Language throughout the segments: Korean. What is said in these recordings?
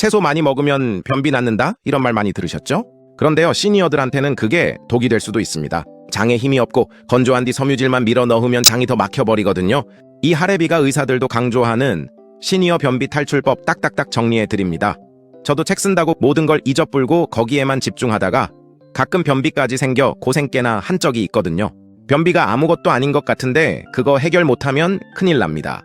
채소 많이 먹으면 변비 낫는다? 이런 말 많이 들으셨죠? 그런데요, 시니어들한테는 그게 독이 될 수도 있습니다. 장에 힘이 없고 건조한 뒤 섬유질만 밀어 넣으면 장이 더 막혀버리거든요. 이 하레비가 의사들도 강조하는 시니어 변비 탈출법 딱딱딱 정리해드립니다. 저도 책 쓴다고 모든 걸 잊어불고 거기에만 집중하다가 가끔 변비까지 생겨 고생깨나 한 적이 있거든요. 변비가 아무것도 아닌 것 같은데 그거 해결 못하면 큰일 납니다.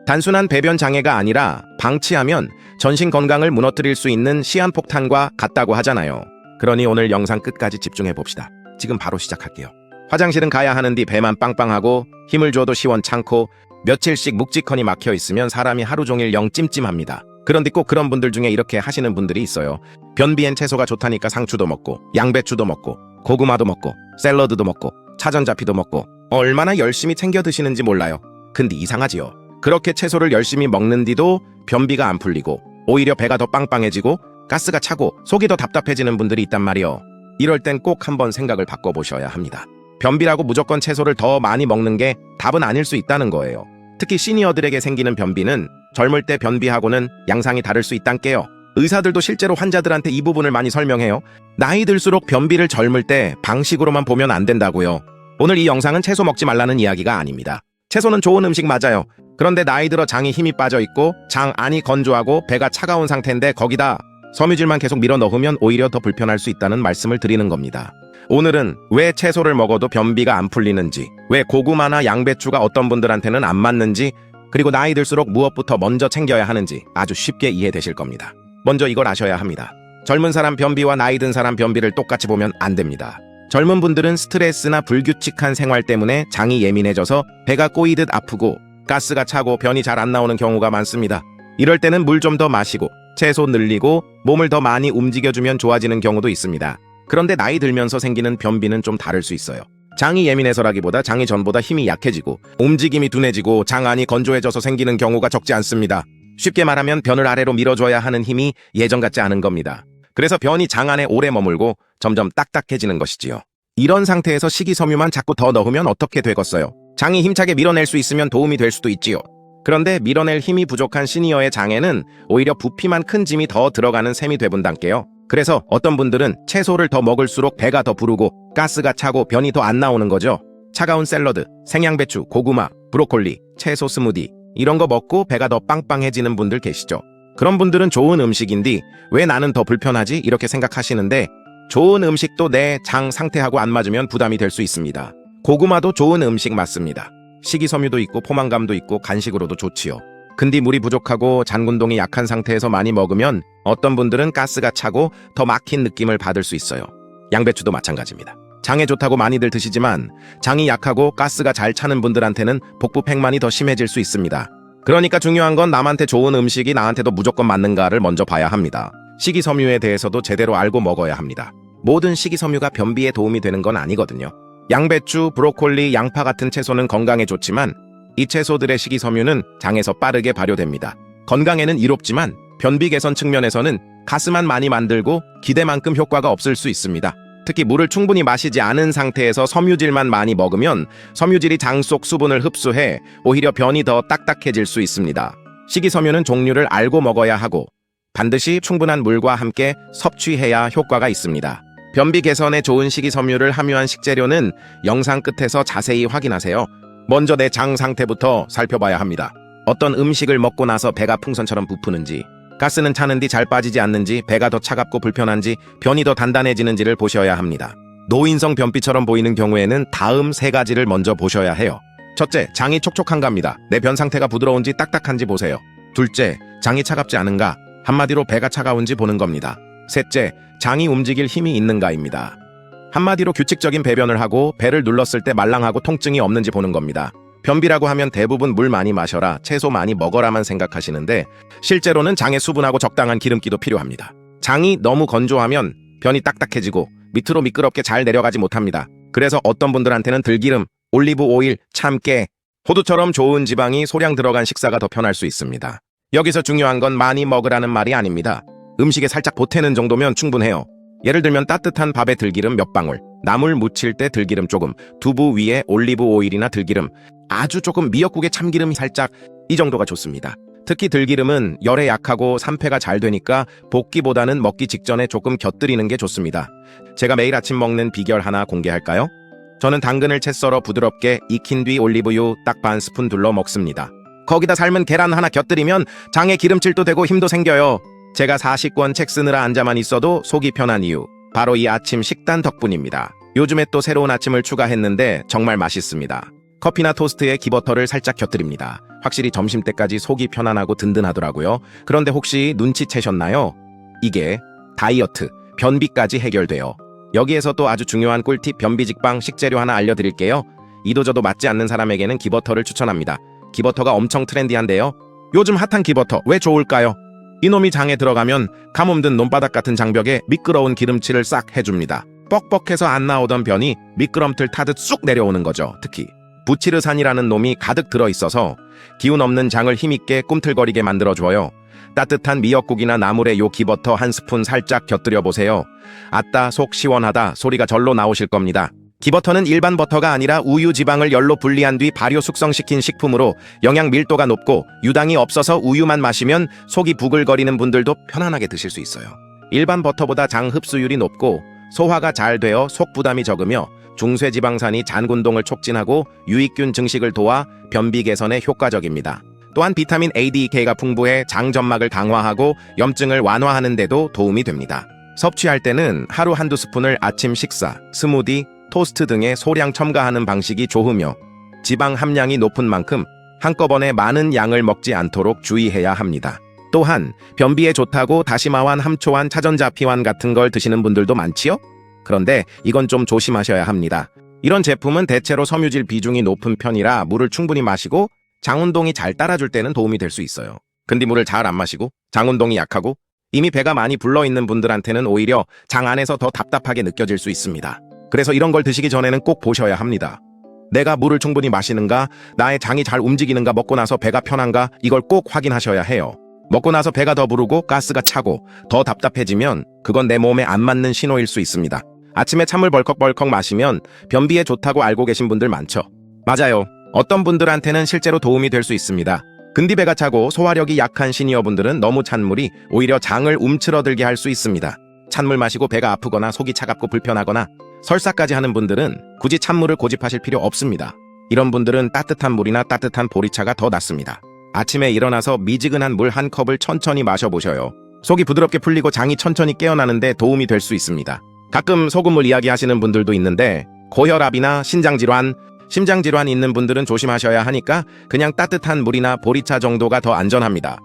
단순한 배변 장애가 아니라 방치하면 전신 건강을 무너뜨릴 수 있는 시한폭탄과 같다고 하잖아요. 그러니 오늘 영상 끝까지 집중해봅시다. 지금 바로 시작할게요. 화장실은 가야 하는데 배만 빵빵하고 힘을 줘도 시원찮고 며칠씩 묵직하니 막혀있으면 사람이 하루 종일 영 찜찜합니다. 그런데 꼭 그런 분들 중에 이렇게 하시는 분들이 있어요. 변비엔 채소가 좋다니까 상추도 먹고 양배추도 먹고 고구마도 먹고 샐러드도 먹고 차전자피도 먹고 얼마나 열심히 챙겨 드시는지 몰라요. 근데 이상하지요. 그렇게 채소를 열심히 먹는디도 변비가 안 풀리고 오히려 배가 더 빵빵해지고 가스가 차고 속이 더 답답해지는 분들이 있단 말이요. 이럴 땐 꼭 한번 생각을 바꿔보셔야 합니다. 변비라고 무조건 채소를 더 많이 먹는 게 답은 아닐 수 있다는 거예요. 특히 시니어들에게 생기는 변비는 젊을 때 변비하고는 양상이 다를 수 있단께요. 의사들도 실제로 환자들한테 이 부분을 많이 설명해요. 나이 들수록 변비를 젊을 때 방식으로만 보면 안 된다고요. 오늘 이 영상은 채소 먹지 말라는 이야기가 아닙니다. 채소는 좋은 음식 맞아요. 그런데 나이 들어 장이 힘이 빠져 있고 장 안이 건조하고 배가 차가운 상태인데 거기다 섬유질만 계속 밀어 넣으면 오히려 더 불편할 수 있다는 말씀을 드리는 겁니다. 오늘은 왜 채소를 먹어도 변비가 안 풀리는지, 왜 고구마나 양배추가 어떤 분들한테는 안 맞는지, 그리고 나이 들수록 무엇부터 먼저 챙겨야 하는지 아주 쉽게 이해되실 겁니다. 먼저 이걸 아셔야 합니다. 젊은 사람 변비와 나이 든 사람 변비를 똑같이 보면 안 됩니다. 젊은 분들은 스트레스나 불규칙한 생활 때문에 장이 예민해져서 배가 꼬이듯 아프고 가스가 차고 변이 잘 안 나오는 경우가 많습니다. 이럴 때는 물 좀 더 마시고 채소 늘리고 몸을 더 많이 움직여주면 좋아지는 경우도 있습니다. 그런데 나이 들면서 생기는 변비는 좀 다를 수 있어요. 장이 예민해서라기보다 장이 전보다 힘이 약해지고 움직임이 둔해지고 장 안이 건조해져서 생기는 경우가 적지 않습니다. 쉽게 말하면 변을 아래로 밀어줘야 하는 힘이 예전 같지 않은 겁니다. 그래서 변이 장 안에 오래 머물고 점점 딱딱해지는 것이지요. 이런 상태에서 식이섬유만 자꾸 더 넣으면 어떻게 되겠어요? 장이 힘차게 밀어낼 수 있으면 도움이 될 수도 있지요. 그런데 밀어낼 힘이 부족한 시니어의 장에는 오히려 부피만 큰 짐이 더 들어가는 셈이 되분단께요. 그래서 어떤 분들은 채소를 더 먹을수록 배가 더 부르고 가스가 차고 변이 더 안 나오는 거죠. 차가운 샐러드, 생양배추, 고구마, 브로콜리, 채소 스무디 이런 거 먹고 배가 더 빵빵해지는 분들 계시죠. 그런 분들은 좋은 음식인데 왜 나는 더 불편하지? 이렇게 생각하시는데 좋은 음식도 내 장 상태하고 안 맞으면 부담이 될 수 있습니다. 고구마도 좋은 음식 맞습니다. 식이섬유도 있고 포만감도 있고 간식으로도 좋지요. 근데 물이 부족하고 잔군동이 약한 상태에서 많이 먹으면 어떤 분들은 가스가 차고 더 막힌 느낌을 받을 수 있어요. 양배추도 마찬가지입니다. 장에 좋다고 많이들 드시지만 장이 약하고 가스가 잘 차는 분들한테는 복부팽만이 더 심해질 수 있습니다. 그러니까 중요한 건 남한테 좋은 음식이 나한테도 무조건 맞는가를 먼저 봐야 합니다. 식이섬유에 대해서도 제대로 알고 먹어야 합니다. 모든 식이섬유가 변비에 도움이 되는 건 아니거든요. 양배추, 브로콜리, 양파 같은 채소는 건강에 좋지만 이 채소들의 식이섬유는 장에서 빠르게 발효됩니다. 건강에는 이롭지만 변비 개선 측면에서는 가스만 많이 만들고 기대만큼 효과가 없을 수 있습니다. 특히 물을 충분히 마시지 않은 상태에서 섬유질만 많이 먹으면 섬유질이 장 속 수분을 흡수해 오히려 변이 더 딱딱해질 수 있습니다. 식이섬유는 종류를 알고 먹어야 하고 반드시 충분한 물과 함께 섭취해야 효과가 있습니다. 변비 개선에 좋은 식이섬유를 함유한 식재료는 영상 끝에서 자세히 확인하세요. 먼저 내 장 상태부터 살펴봐야 합니다. 어떤 음식을 먹고 나서 배가 풍선처럼 부푸는지, 가스는 차는데 잘 빠지지 않는지, 배가 더 차갑고 불편한지, 변이 더 단단해지는지를 보셔야 합니다. 노인성 변비처럼 보이는 경우에는 다음 3가지를 먼저 보셔야 해요. 첫째, 장이 촉촉한가입니다. 내 변 상태가 부드러운지 딱딱한지 보세요. 둘째, 장이 차갑지 않은가? 한마디로 배가 차가운지 보는 겁니다. 셋째, 장이 움직일 힘이 있는가입니다. 한마디로 규칙적인 배변을 하고 배를 눌렀을 때 말랑하고 통증이 없는지 보는 겁니다. 변비라고 하면 대부분 물 많이 마셔라, 채소 많이 먹어라만 생각하시는데 실제로는 장에 수분하고 적당한 기름기도 필요합니다. 장이 너무 건조하면 변이 딱딱해지고 밑으로 미끄럽게 잘 내려가지 못합니다. 그래서 어떤 분들한테는 들기름, 올리브 오일, 참깨, 호두처럼 좋은 지방이 소량 들어간 식사가 더 편할 수 있습니다. 여기서 중요한 건 많이 먹으라는 말이 아닙니다. 음식에 살짝 보태는 정도면 충분해요. 예를 들면 따뜻한 밥에 들기름 몇 방울, 나물 무칠 때 들기름 조금, 두부 위에 올리브 오일이나 들기름, 아주 조금 미역국에 참기름 살짝, 이 정도가 좋습니다. 특히 들기름은 열에 약하고 산패가 잘 되니까 볶기보다는 먹기 직전에 조금 곁들이는 게 좋습니다. 제가 매일 아침 먹는 비결 하나 공개할까요? 저는 당근을 채 썰어 부드럽게 익힌 뒤 올리브유 딱 반 스푼 둘러 먹습니다. 거기다 삶은 계란 하나 곁들이면 장에 기름칠도 되고 힘도 생겨요. 제가 40권 책 쓰느라 앉아만 있어도 속이 편한 이유, 바로 이 아침 식단 덕분입니다. 요즘에 또 새로운 아침을 추가했는데 정말 맛있습니다. 커피나 토스트에 기버터를 살짝 곁들입니다. 확실히 점심때까지 속이 편안하고 든든하더라고요. 그런데 혹시 눈치채셨나요? 이게 다이어트, 변비까지 해결돼요. 여기에서 또 아주 중요한 꿀팁 변비 직방 식재료 하나 알려드릴게요. 이도저도 맞지 않는 사람에게는 기버터를 추천합니다. 기버터가 엄청 트렌디한데요. 요즘 핫한 기버터 왜 좋을까요? 이놈이 장에 들어가면 가뭄든 논바닥 같은 장벽에 미끄러운 기름칠을 싹 해줍니다. 뻑뻑해서 안 나오던 변이 미끄럼틀 타듯 쑥 내려오는 거죠. 특히 부치르산이라는 놈이 가득 들어있어서 기운 없는 장을 힘있게 꿈틀거리게 만들어줘요. 따뜻한 미역국이나 나물에 요 기버터 한 스푼 살짝 곁들여 보세요. 아따 속 시원하다 소리가 절로 나오실 겁니다. 기버터는 일반 버터가 아니라 우유 지방을 열로 분리한 뒤 발효 숙성시킨 식품으로 영양 밀도가 높고 유당이 없어서 우유만 마시면 속이 부글거리는 분들도 편안하게 드실 수 있어요. 일반 버터보다 장 흡수율이 높고 소화가 잘 되어 속 부담이 적으며 중쇠지방산이 잔군동을 촉진하고 유익균 증식을 도와 변비 개선에 효과적입니다. 또한 비타민 A, D, K가 풍부해 장 점막을 강화하고 염증을 완화하는 데도 도움이 됩니다. 섭취할 때는 하루 한두 스푼을 아침 식사, 스무디, 토스트 등에 소량 첨가하는 방식이 좋으며 지방 함량이 높은 만큼 한꺼번에 많은 양을 먹지 않도록 주의해야 합니다. 또한 변비에 좋다고 다시마환, 함초환, 차전자피환 같은 걸 드시는 분들도 많지요? 그런데 이건 좀 조심하셔야 합니다. 이런 제품은 대체로 섬유질 비중이 높은 편이라 물을 충분히 마시고 장운동이 잘 따라줄 때는 도움이 될 수 있어요. 근데 물을 잘 안 마시고 장운동이 약하고 이미 배가 많이 불러있는 분들한테는 오히려 장 안에서 더 답답하게 느껴질 수 있습니다. 그래서 이런 걸 드시기 전에는 꼭 보셔야 합니다. 내가 물을 충분히 마시는가, 나의 장이 잘 움직이는가, 먹고 나서 배가 편한가, 이걸 꼭 확인하셔야 해요. 먹고 나서 배가 더 부르고 가스가 차고 더 답답해지면 그건 내 몸에 안 맞는 신호일 수 있습니다. 아침에 찬물 벌컥벌컥 마시면 변비에 좋다고 알고 계신 분들 많죠? 맞아요. 어떤 분들한테는 실제로 도움이 될 수 있습니다. 근데 배가 차고 소화력이 약한 시니어분들은 너무 찬 물이 오히려 장을 움츠러들게 할 수 있습니다. 찬물 마시고 배가 아프거나 속이 차갑고 불편하거나 설사까지 하는 분들은 굳이 찬물을 고집하실 필요 없습니다. 이런 분들은 따뜻한 물이나 따뜻한 보리차가 더 낫습니다. 아침에 일어나서 미지근한 물 한 컵을 천천히 마셔보셔요. 속이 부드럽게 풀리고 장이 천천히 깨어나는데 도움이 될 수 있습니다. 가끔 소금물 이야기하시는 분들도 있는데 고혈압이나 신장질환, 심장질환이 있는 분들은 조심하셔야 하니까 그냥 따뜻한 물이나 보리차 정도가 더 안전합니다.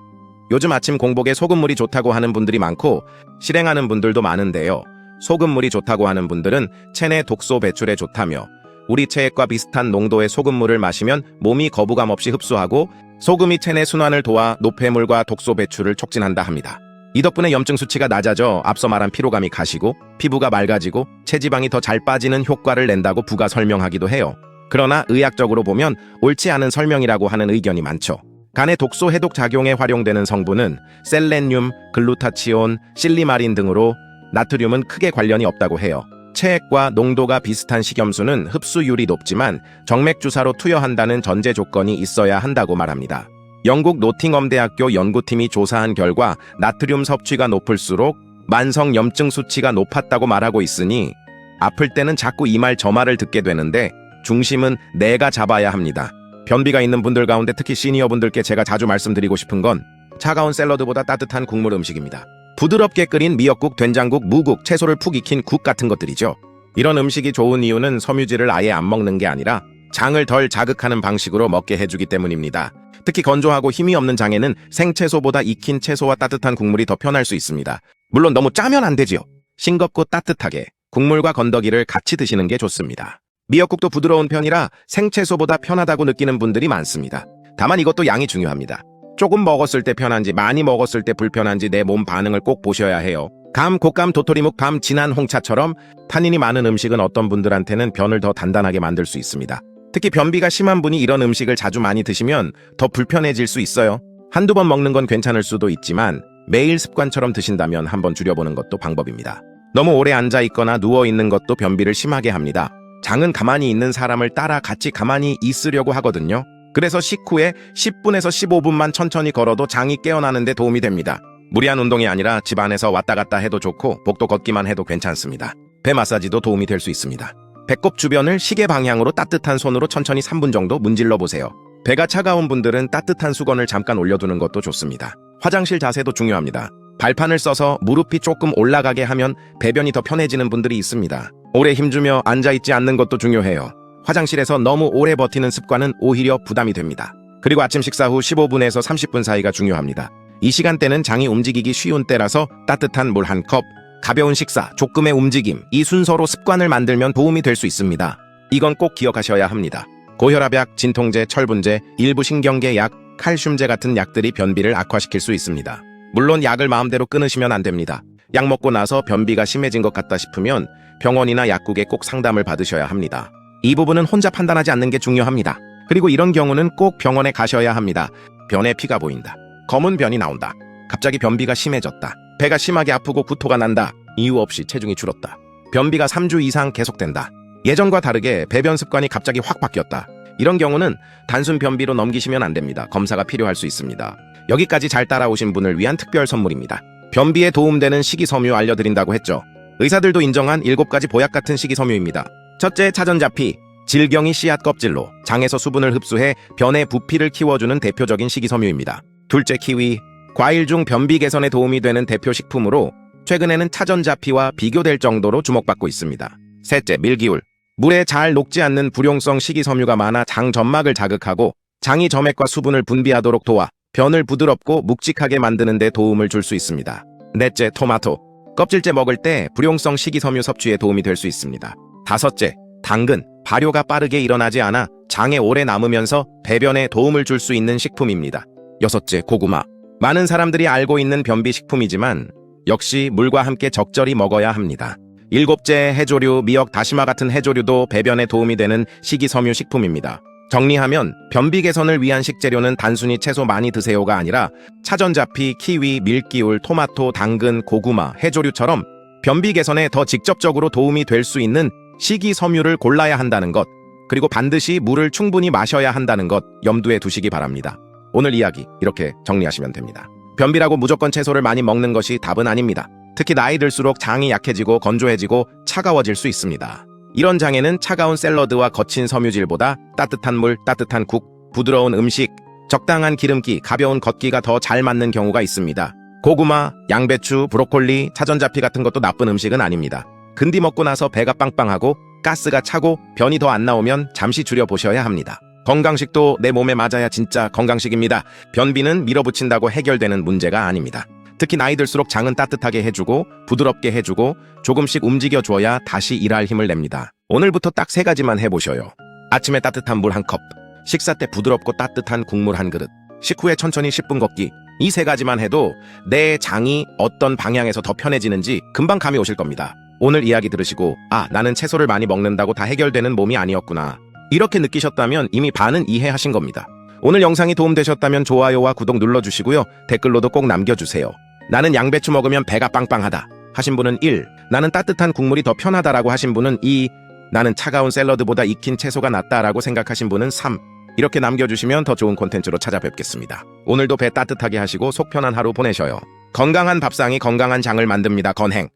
요즘 아침 공복에 소금물이 좋다고 하는 분들이 많고 실행하는 분들도 많은데요. 소금물이 좋다고 하는 분들은 체내 독소 배출에 좋다며 우리 체액과 비슷한 농도의 소금물을 마시면 몸이 거부감 없이 흡수하고 소금이 체내 순환을 도와 노폐물과 독소 배출을 촉진한다 합니다. 이 덕분에 염증 수치가 낮아져 앞서 말한 피로감이 가시고 피부가 맑아지고 체지방이 더 잘 빠지는 효과를 낸다고 부가 설명하기도 해요. 그러나 의학적으로 보면 옳지 않은 설명이라고 하는 의견이 많죠. 간의 독소 해독 작용에 활용되는 성분은 셀레늄, 글루타치온, 실리마린 등으로 나트륨은 크게 관련이 없다고 해요. 체액과 농도가 비슷한 식염수는 흡수율이 높지만 정맥주사로 투여한다는 전제 조건이 있어야 한다고 말합니다. 영국 노팅엄대학교 연구팀이 조사한 결과 나트륨 섭취가 높을수록 만성 염증 수치가 높았다고 말하고 있으니 아플 때는 자꾸 이 말 저 말을 듣게 되는데 중심은 내가 잡아야 합니다. 변비가 있는 분들 가운데 특히 시니어분들께 제가 자주 말씀드리고 싶은 건 차가운 샐러드보다 따뜻한 국물 음식입니다. 부드럽게 끓인 미역국, 된장국, 무국, 채소를 푹 익힌 국 같은 것들이죠. 이런 음식이 좋은 이유는 섬유질을 아예 안 먹는 게 아니라 장을 덜 자극하는 방식으로 먹게 해주기 때문입니다. 특히 건조하고 힘이 없는 장에는 생채소보다 익힌 채소와 따뜻한 국물이 더 편할 수 있습니다. 물론 너무 짜면 안 되지요. 싱겁고 따뜻하게 국물과 건더기를 같이 드시는 게 좋습니다. 미역국도 부드러운 편이라 생채소보다 편하다고 느끼는 분들이 많습니다. 다만 이것도 양이 중요합니다. 조금 먹었을 때 편한지 많이 먹었을 때 불편한지 내 몸 반응을 꼭 보셔야 해요. 감, 곶감, 도토리묵, 밤, 진한 홍차처럼 탄닌이 많은 음식은 어떤 분들한테는 변을 더 단단하게 만들 수 있습니다. 특히 변비가 심한 분이 이런 음식을 자주 많이 드시면 더 불편해질 수 있어요. 한두 번 먹는 건 괜찮을 수도 있지만 매일 습관처럼 드신다면 한번 줄여보는 것도 방법입니다. 너무 오래 앉아있거나 누워있는 것도 변비를 심하게 합니다. 장은 가만히 있는 사람을 따라 같이 가만히 있으려고 하거든요. 그래서 식후에 10분에서 15분만 천천히 걸어도 장이 깨어나는 데 도움이 됩니다. 무리한 운동이 아니라 집 안에서 왔다 갔다 해도 좋고 복도 걷기만 해도 괜찮습니다. 배 마사지도 도움이 될 수 있습니다. 배꼽 주변을 시계 방향으로 따뜻한 손으로 천천히 3분 정도 문질러 보세요. 배가 차가운 분들은 따뜻한 수건을 잠깐 올려두는 것도 좋습니다. 화장실 자세도 중요합니다. 발판을 써서 무릎이 조금 올라가게 하면 배변이 더 편해지는 분들이 있습니다. 오래 힘주며 앉아있지 않는 것도 중요해요. 화장실에서 너무 오래 버티는 습관은 오히려 부담이 됩니다. 그리고 아침 식사 후 15분에서 30분 사이가 중요합니다. 이 시간대는 장이 움직이기 쉬운 때라서 따뜻한 물 한 컵, 가벼운 식사, 조금의 움직임, 이 순서로 습관을 만들면 도움이 될 수 있습니다. 이건 꼭 기억하셔야 합니다. 고혈압약, 진통제, 철분제, 일부 신경계 약, 칼슘제 같은 약들이 변비를 악화시킬 수 있습니다. 물론 약을 마음대로 끊으시면 안 됩니다. 약 먹고 나서 변비가 심해진 것 같다 싶으면 병원이나 약국에 꼭 상담을 받으셔야 합니다. 이 부분은 혼자 판단하지 않는 게 중요합니다. 그리고 이런 경우는 꼭 병원에 가셔야 합니다. 변에 피가 보인다. 검은 변이 나온다. 갑자기 변비가 심해졌다. 배가 심하게 아프고 구토가 난다. 이유 없이 체중이 줄었다. 변비가 3주 이상 계속된다. 예전과 다르게 배변 습관이 갑자기 확 바뀌었다. 이런 경우는 단순 변비로 넘기시면 안 됩니다. 검사가 필요할 수 있습니다. 여기까지 잘 따라오신 분을 위한 특별 선물입니다. 변비에 도움되는 식이섬유 알려드린다고 했죠. 의사들도 인정한 7가지 보약 같은 식이섬유입니다. 첫째, 차전자피. 질경이 씨앗 껍질로 장에서 수분을 흡수해 변의 부피를 키워주는 대표적인 식이섬유입니다. 둘째, 키위. 과일 중 변비 개선에 도움이 되는 대표 식품으로 최근에는 차전자피와 비교될 정도로 주목받고 있습니다. 셋째, 밀기울. 물에 잘 녹지 않는 불용성 식이섬유가 많아 장 점막을 자극하고 장이 점액과 수분을 분비하도록 도와 변을 부드럽고 묵직하게 만드는 데 도움을 줄 수 있습니다. 넷째, 토마토. 껍질째 먹을 때 불용성 식이섬유 섭취에 도움이 될 수 있습니다. 다섯째, 당근. 발효가 빠르게 일어나지 않아 장에 오래 남으면서 배변에 도움을 줄 수 있는 식품입니다. 여섯째, 고구마. 많은 사람들이 알고 있는 변비 식품이지만 역시 물과 함께 적절히 먹어야 합니다. 일곱째, 해조류, 미역, 다시마 같은 해조류도 배변에 도움이 되는 식이섬유 식품입니다. 정리하면 변비 개선을 위한 식재료는 단순히 채소 많이 드세요가 아니라 차전자피, 키위, 밀기울, 토마토, 당근, 고구마, 해조류처럼 변비 개선에 더 직접적으로 도움이 될 수 있는 식이섬유를 골라야 한다는 것, 그리고 반드시 물을 충분히 마셔야 한다는 것 염두에 두시기 바랍니다. 오늘 이야기 이렇게 정리하시면 됩니다. 변비라고 무조건 채소를 많이 먹는 것이 답은 아닙니다. 특히 나이 들수록 장이 약해지고 건조해지고 차가워질 수 있습니다. 이런 장에는 차가운 샐러드와 거친 섬유질보다 따뜻한 물, 따뜻한 국, 부드러운 음식, 적당한 기름기, 가벼운 걷기가 더 잘 맞는 경우가 있습니다. 고구마, 양배추, 브로콜리, 차전자피 같은 것도 나쁜 음식은 아닙니다. 근디 먹고 나서 배가 빵빵하고 가스가 차고 변이 더 안 나오면 잠시 줄여보셔야 합니다. 건강식도 내 몸에 맞아야 진짜 건강식입니다. 변비는 밀어붙인다고 해결되는 문제가 아닙니다. 특히 나이 들수록 장은 따뜻하게 해주고 부드럽게 해주고 조금씩 움직여줘야 다시 일할 힘을 냅니다. 오늘부터 딱 3가지만 해보셔요. 아침에 따뜻한 물 한 컵, 식사 때 부드럽고 따뜻한 국물 한 그릇, 식후에 천천히 10분 걷기. 이 3가지만 해도 내 장이 어떤 방향에서 더 편해지는지 금방 감이 오실 겁니다. 오늘 이야기 들으시고 나는 채소를 많이 먹는다고 다 해결되는 몸이 아니었구나, 이렇게 느끼셨다면 이미 반은 이해하신 겁니다. 오늘 영상이 도움되셨다면 좋아요와 구독 눌러주시고요. 댓글로도 꼭 남겨주세요. 나는 양배추 먹으면 배가 빵빵하다 하신 분은 1, 나는 따뜻한 국물이 더 편하다라고 하신 분은 2, 나는 차가운 샐러드보다 익힌 채소가 낫다라고 생각하신 분은 3, 이렇게 남겨주시면 더 좋은 콘텐츠로 찾아뵙겠습니다. 오늘도 배 따뜻하게 하시고 속 편한 하루 보내셔요. 건강한 밥상이 건강한 장을 만듭니다. 건행.